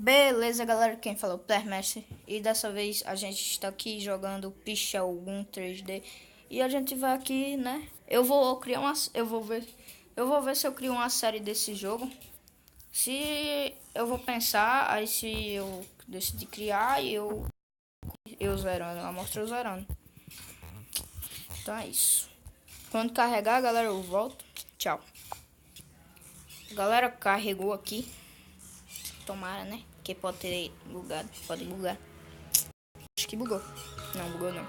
Beleza, galera, quem falou Playmaster. E dessa vez a gente está aqui jogando Pichel 1 3D. E a gente vai aqui, né? Eu vou criar uma, eu vou ver se eu crio uma série desse jogo. Se eu vou pensar, aí se eu decidir criar, eu zerando, eu mostro eu zerando. Então é isso. Quando carregar, galera, eu volto. Tchau. Galera, carregou aqui. Tomara, né? Que pode ter bugado, pode bugar. Acho que bugou. Não, bugou não.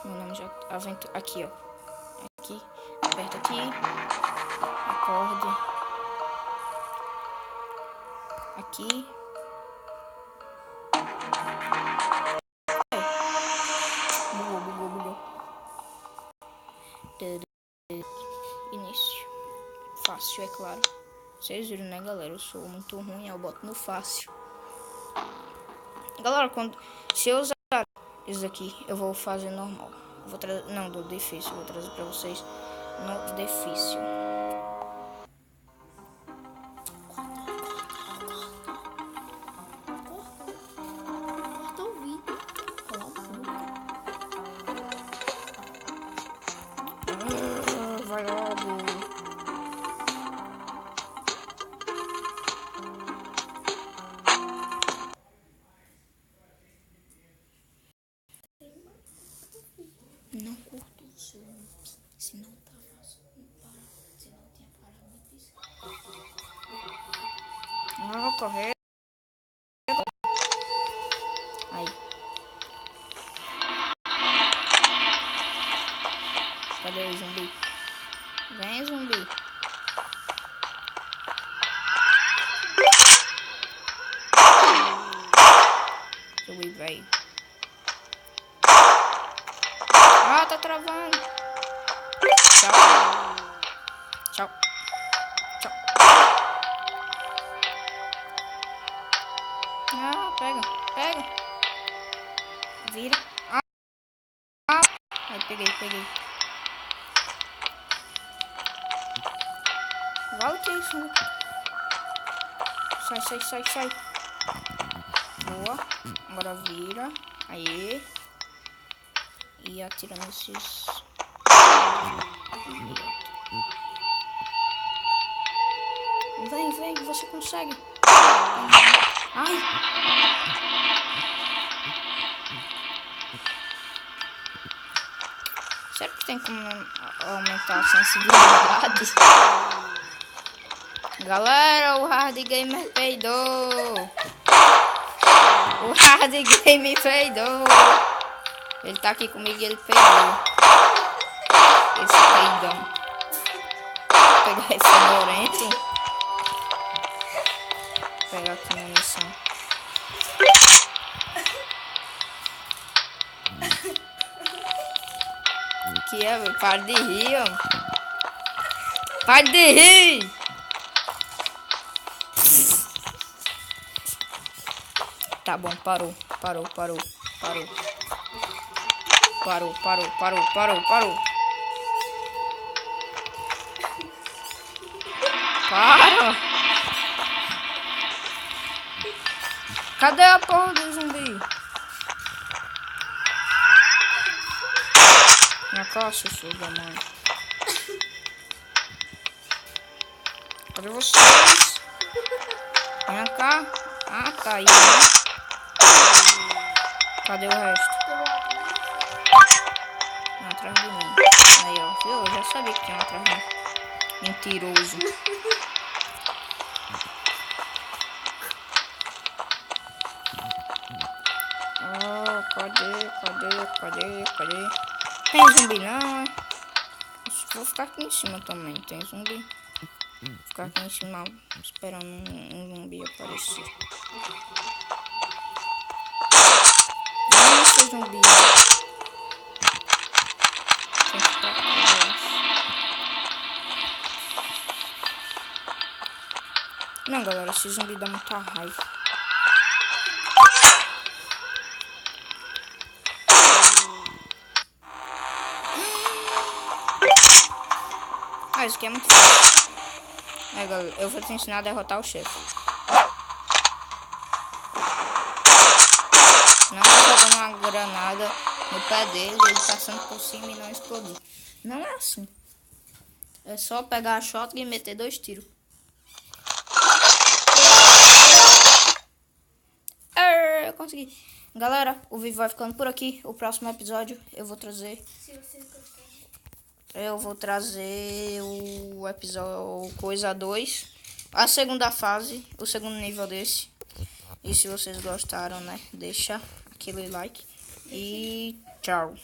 Meu nome já aventura. Aqui, ó. Aqui. Aperta aqui. Acorde. Aqui. Bugou. Início. Fácil, é claro. Vocês viram, né, galera? Eu sou muito ruim, eu boto no fácil. Galera, se eu usar isso aqui, eu vou fazer normal. Vou trazer, não, do difícil. Vou trazer pra vocês no difícil. Vai logo. Não curto o som. Se não tava, se não tinha parado disso. Não vou correr. Aí. Cadê o zumbi? Vem, zumbi. Zumbi, velho. Ah, tá travando. Tchau. Tchau. Tchau. Ah, pega. Vira. Ah. Aí, peguei. Volte isso. Sai. Boa. Agora vira. Aí. E atira nesses. Vem, você consegue. Ai. Será que tem como aumentar a sensibilidade? Galera, o Hard Gamer peidou. O Hard Game peidou. Ele tá aqui comigo e ele peidou. Esse peidão. Vou pegar esse morento. Vou pegar aqui a munição. O que é, velho? Para de rir, ó. Para de rir! Tá bom, parou. Para. Cadê a porra do zumbi? Minha calça, sua da mãe. Cadê vocês? Vem cá. Ah, tá aí, né? Cadê o resto? Atrás de mim. Aí, ó. Viu? Eu já sabia que tinha atrás de mim. Mentiroso. Oh, cadê? Tem zumbi não, é? Vou ficar aqui em cima também. Tem zumbi. Vou ficar aqui em cima esperando um zumbi aparecer. Vem, seu zumbi. Não, galera, esse zumbi dá muita raiva. Ah, isso aqui é muito fácil. É, galera, eu vou te ensinar a derrotar o chefe. Não é jogando uma granada no pé dele, ele passando por cima e não explodir. Não é assim. É só pegar a shotgun e meter 2 tiros. Eu consegui. Galera, o vídeo vai ficando por aqui. O próximo episódio eu vou trazer... Eu vou trazer o episódio Coisa 2. A segunda fase, o segundo nível desse. E se vocês gostaram, né? Deixa aquele like. E tchau.